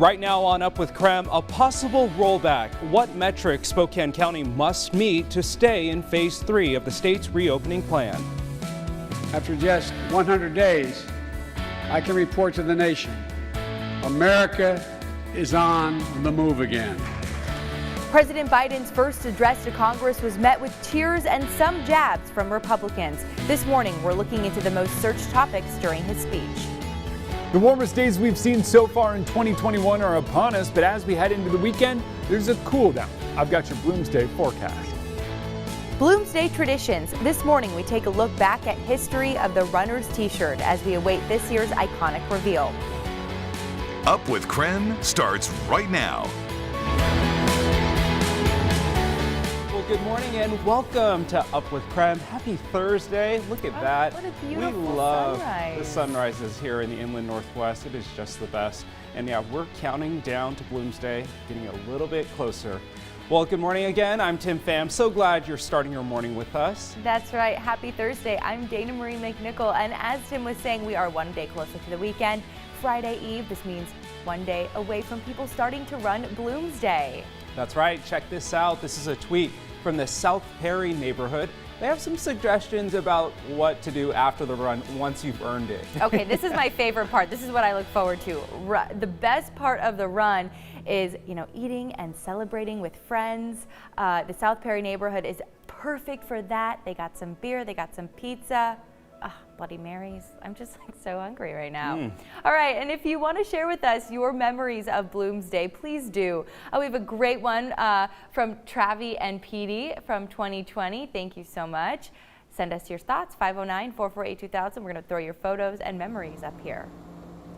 Right now on Up with KREM, a possible rollback. What metrics Spokane County must meet to stay in Phase 3 of the state's reopening plan. After just 100 days, I can report to the nation, America is on the move again. President Biden's first address to Congress was met with cheers and some jabs from Republicans. This morning, we're looking into the most searched topics during his speech. The warmest days we've seen so far in 2021 are upon us, but as we head into the weekend, there's a cool down. I've got your Bloomsday forecast. Bloomsday traditions. This morning, we take a look back at history of the runner's t-shirt as we await this year's iconic reveal. Up with KREM starts right now. Good morning and welcome to Up with KREM. Happy Thursday. Look at that. What a beautiful We love sunrise. the sunrises here in the inland northwest. It is just the best. And yeah, we're counting down to Bloomsday, getting a little bit closer. Well, good morning again. I'm Tim Pham. So glad you're starting your morning with us. That's right. Happy Thursday. I'm Dana Marie McNichol. And as Tim was saying, we are one day closer to the weekend. Friday Eve. This means one day away from people starting to run Bloomsday. That's right. Check this out. This is a tweet from the South Perry neighborhood. They have some suggestions about what to do after the run once you've earned it. Okay, this is my favorite part. This is what I look forward to. The best part of the run is, eating and celebrating with friends. The South Perry neighborhood is perfect for that. They got some beer, they got some pizza. Bloody Marys. I'm just so hungry right now. All right, and if you want to share with us your memories of Bloomsday, please do. We have a great one from Travi and Petey from 2020. Thank you so much. Send us your thoughts, 509-448-2000. We're going to throw your photos and memories up here.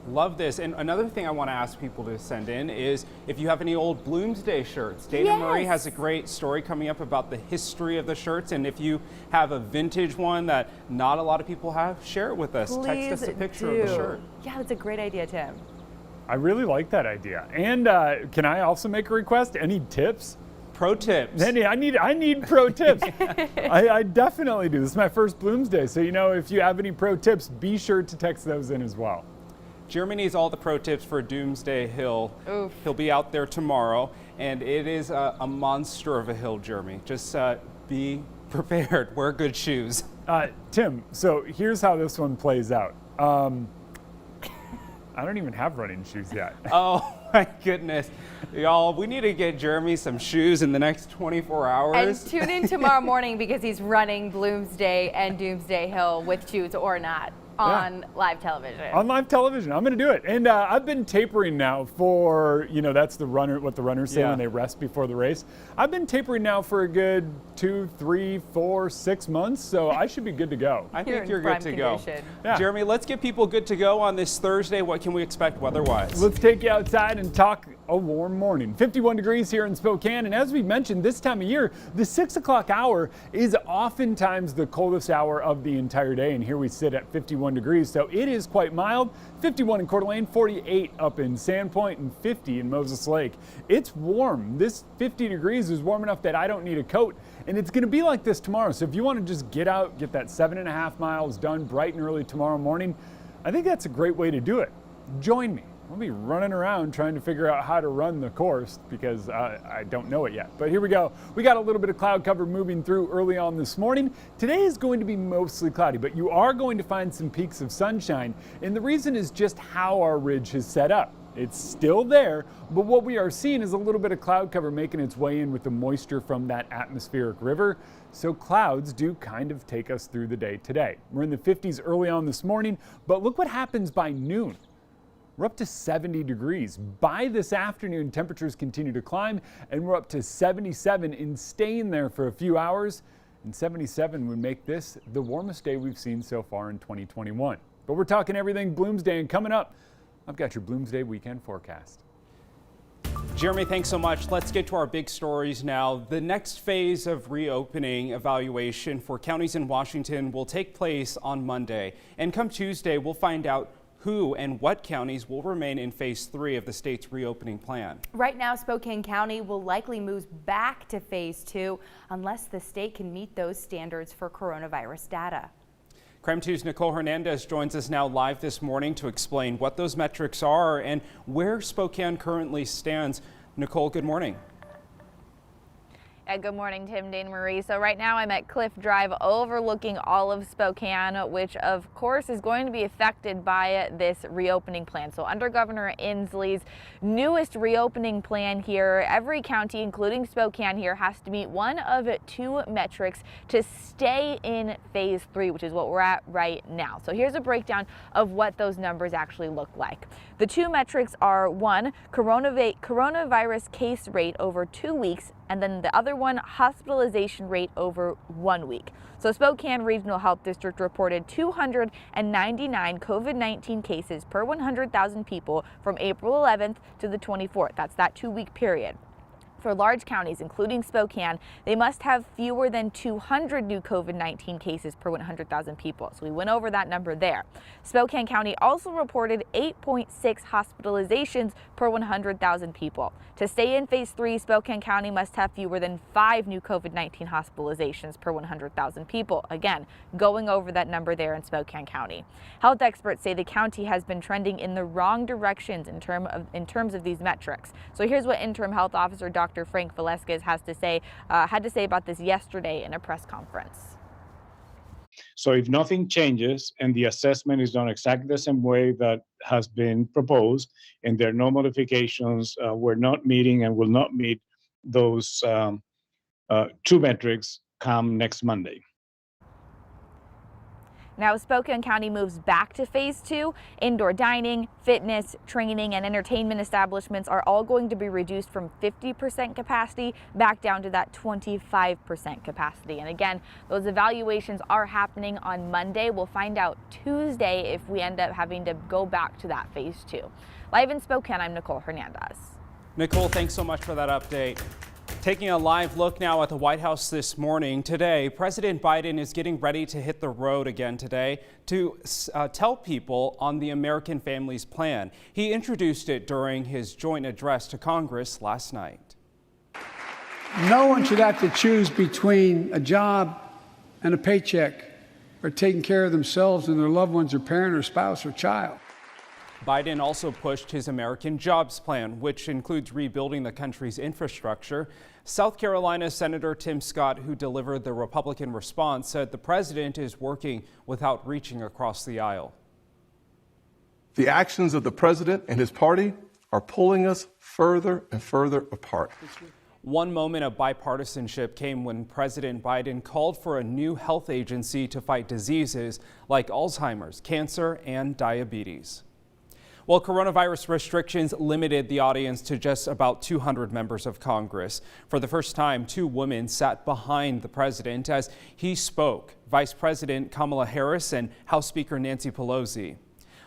Love this. And another thing I want to ask people to send in is if you have any old Bloomsday shirts. Dana Marie has a great story coming up about the history of the shirts. And if you have a vintage one that not a lot of people have, share it with us. Please text us a picture of the shirt. Yeah, that's a great idea, Tim. I really like that idea. And can I also make a request? Any tips? Pro tips. I need pro tips. I definitely do. This is my first Bloomsday. So, if you have any pro tips, be sure to text those in as well. Jeremy needs all the pro tips for Doomsday Hill. Oof. He'll be out there tomorrow, and it is a monster of a hill, Jeremy. Just be prepared. Wear good shoes. Tim, so here's how this one plays out. I don't even have running shoes yet. Oh my goodness. Y'all, we need to get Jeremy some shoes in the next 24 hours. And tune in tomorrow morning because he's running Bloomsday and Doomsday Hill with shoes or not. On live television. On live television. I'm going to do it. And I've been tapering now for, that's what the runners say when they rest before the race. I've been tapering now for a good 2, 3, 4, 6 months, so I should be good to go. I think you're good to go. Yeah. Jeremy, let's get people good to go on this Thursday. What can we expect weather-wise? Let's take you outside and talk a warm morning. 51 degrees here in Spokane, and as we mentioned, this time of year, the 6 o'clock hour is oftentimes the coldest hour of the entire day, and here we sit at 51 degrees, so it is quite mild. 51 in Coeur d'Alene, 48 up in Sandpoint, and 50 in Moses Lake. It's warm. This 50 degrees is warm enough that I don't need a coat, and it's going to be like this tomorrow. So if you want to just get out, get that 7.5 miles done bright and early tomorrow morning, I think that's a great way to do it. Join me. I'll be running around trying to figure out how to run the course because I don't know it yet. But here we go. We got a little bit of cloud cover moving through early on this morning. Today is going to be mostly cloudy, but you are going to find some peaks of sunshine. And the reason is just how our ridge is set up. It's still there, but what we are seeing is a little bit of cloud cover making its way in with the moisture from that atmospheric river. So clouds do kind of take us through the day today. We're in the 50s early on this morning, but look what happens by noon. We're up to 70 degrees. By this afternoon, temperatures continue to climb, and we're up to 77 and staying there for a few hours. And 77 would make this the warmest day we've seen so far in 2021. But we're talking everything Bloomsday, and coming up, I've got your Bloomsday weekend forecast. Jeremy, thanks so much. Let's get to our big stories now. The next phase of reopening evaluation for counties in Washington will take place on Monday. And come Tuesday, we'll find out who and what counties will remain in Phase 3 of the state's reopening plan. Right now, Spokane County will likely move back to Phase 2 unless the state can meet those standards for coronavirus data. KREM 2's Nicole Hernandez joins us now live this morning to explain what those metrics are and where Spokane currently stands. Nicole, good morning. Good morning, Tim, Dana Marie. So right now I'm at Cliff Drive overlooking all of Spokane, which of course is going to be affected by this reopening plan. So under Governor Inslee's newest reopening plan here, every county, including Spokane here, has to meet one of two metrics to stay in phase 3, which is what we're at right now. So here's a breakdown of what those numbers actually look like. The two metrics are one, coronavirus case rate over 2 weeks, and then the other one, hospitalization rate over 1 week. So Spokane Regional Health District reported 299 COVID-19 cases per 100,000 people from April 11th to the 24th. That's that 2-week period. For large counties, including Spokane, they must have fewer than 200 new COVID-19 cases per 100,000 people. So we went over that number there. Spokane County also reported 8.6 hospitalizations per 100,000 people. To stay in phase 3, Spokane County must have fewer than 5 new COVID-19 hospitalizations per 100,000 people. Again, going over that number there in Spokane County. Health experts say the county has been trending in the wrong directions in terms of these metrics. So here's what Interim Health Officer Dr. Frank Velasquez had to say about this yesterday in a press conference. So if nothing changes and the assessment is done exactly the same way that has been proposed, and there are no modifications, we're not meeting and will not meet those two metrics come next Monday. Now, Spokane County moves back to phase 2. Indoor dining, fitness, training, and entertainment establishments are all going to be reduced from 50% capacity back down to that 25% capacity. And again, those evaluations are happening on Monday. We'll find out Tuesday if we end up having to go back to that phase 2. Live in Spokane, I'm Nicole Hernandez. Nicole, thanks so much for that update. Taking a live look now at the White House this morning. Today, President Biden is getting ready to hit the road again today to tell people on the American Families Plan. He introduced it during his joint address to Congress last night. No one should have to choose between a job and a paycheck or taking care of themselves and their loved ones or parent or spouse or child. Biden also pushed his American Jobs Plan, which includes rebuilding the country's infrastructure. South Carolina Senator Tim Scott, who delivered the Republican response, said the president is working without reaching across the aisle. The actions of the president and his party are pulling us further and further apart. One moment of bipartisanship came when President Biden called for a new health agency to fight diseases like Alzheimer's, cancer, and diabetes. Well, coronavirus restrictions limited the audience to just about 200 members of Congress. For the first time, 2 women sat behind the president as he spoke, Vice President Kamala Harris and House Speaker Nancy Pelosi.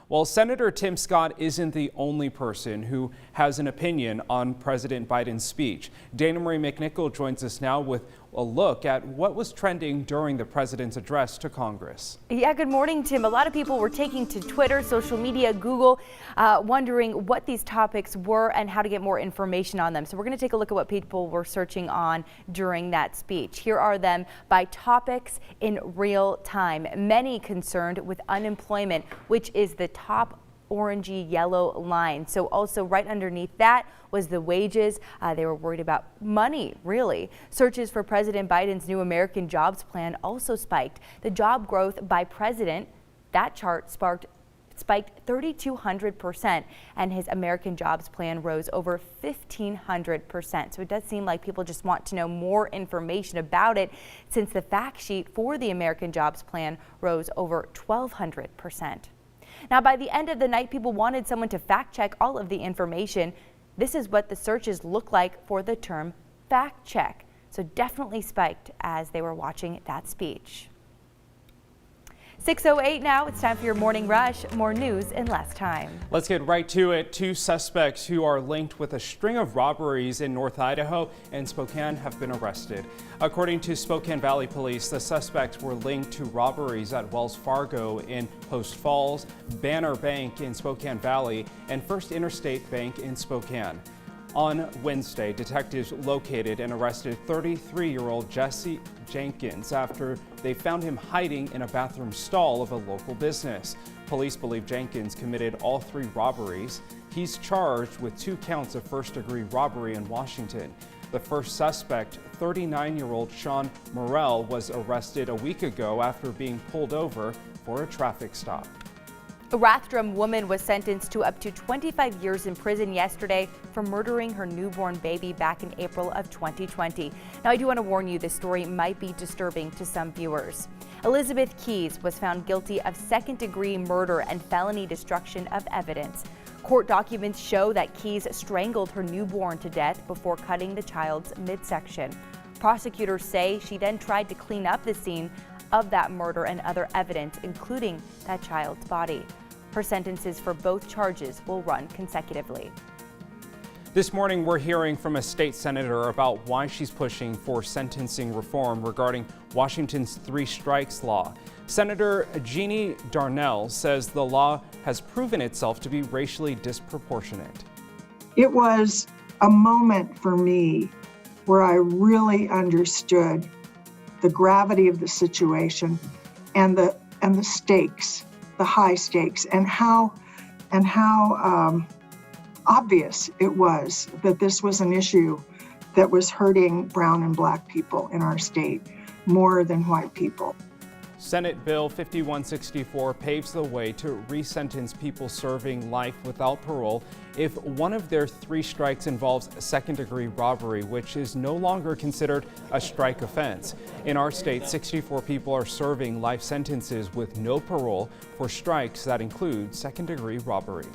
Well, Senator Tim Scott isn't the only person who has an opinion on President Biden's speech. Dana Marie McNichol joins us now with a look at what was trending during the president's address to Congress. Yeah, good morning, Tim. A lot of people were taking to Twitter, social media, Google, wondering what these topics were and how to get more information on them. So we're going to take a look at what people were searching on during that speech. Here are them by topics in real time. Many concerned with unemployment, which is the top orangey yellow line. So also right underneath that was the wages. They were worried about money, really. Searches for President Biden's new American Jobs Plan also spiked. The job growth by president, that chart spiked 3,200%, and his American Jobs Plan rose over 1,500%. So it does seem like people just want to know more information about it, since the fact sheet for the American Jobs Plan rose over 1,200%. Now, by the end of the night, people wanted someone to fact check all of the information. This is what the searches look like for the term fact check. So definitely spiked as they were watching that speech. 6:08 now. It's time for your morning rush. More news in less time. Let's get right to it. 2 suspects who are linked with a string of robberies in North Idaho and Spokane have been arrested. According to Spokane Valley Police, the suspects were linked to robberies at Wells Fargo in Post Falls, Banner Bank in Spokane Valley, and First Interstate Bank in Spokane. On Wednesday, detectives located and arrested 33-year-old Jesse Jenkins after they found him hiding in a bathroom stall of a local business. Police believe Jenkins committed all 3 robberies. He's charged with 2 counts of first-degree robbery in Washington. The first suspect, 39-year-old Sean Morrell, was arrested a week ago after being pulled over for a traffic stop. A Rathdrum woman was sentenced to up to 25 years in prison yesterday for murdering her newborn baby back in April of 2020. Now, I do want to warn you, this story might be disturbing to some viewers. Elizabeth Keys was found guilty of second-degree murder and felony destruction of evidence. Court documents show that Keys strangled her newborn to death before cutting the child's midsection. Prosecutors say she then tried to clean up the scene of that murder and other evidence, including that child's body. Her sentences for both charges will run consecutively. This morning, we're hearing from a state senator about why she's pushing for sentencing reform regarding Washington's 3 strikes law. Senator Jeannie Darnell says the law has proven itself to be racially disproportionate. It was a moment for me where I really understood the gravity of the situation and the stakes, the high stakes, and how obvious it was that this was an issue that was hurting brown and black people in our state more than white people. Senate Bill 5164 paves the way to re-sentence people serving life without parole if one of their 3 strikes involves second-degree robbery, which is no longer considered a strike offense. In our state, 64 people are serving life sentences with no parole for strikes that include second-degree robbery.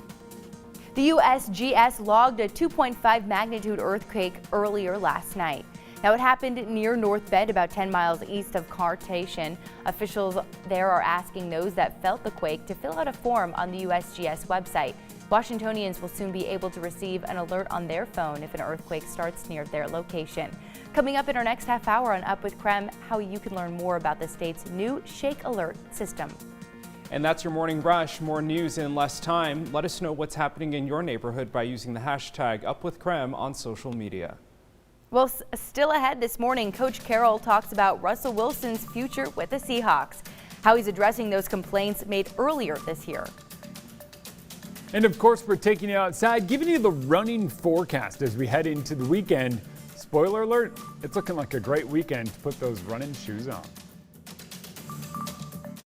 The USGS logged a 2.5 magnitude earthquake earlier last night. Now, it happened near North Bend, about 10 miles east of Cartation. Officials there are asking those that felt the quake to fill out a form on the USGS website. Washingtonians will soon be able to receive an alert on their phone if an earthquake starts near their location. Coming up in our next half hour on Up with KREM, how you can learn more about the state's new Shake Alert system. And that's your morning rush. More news in less time. Let us know what's happening in your neighborhood by using the hashtag #UpWithKREM on social media. Well, still ahead this morning, Coach Carroll talks about Russell Wilson's future with the Seahawks, how he's addressing those complaints made earlier this year. And of course, we're taking you outside, giving you the running forecast as we head into the weekend. Spoiler alert, it's looking like a great weekend to put those running shoes on.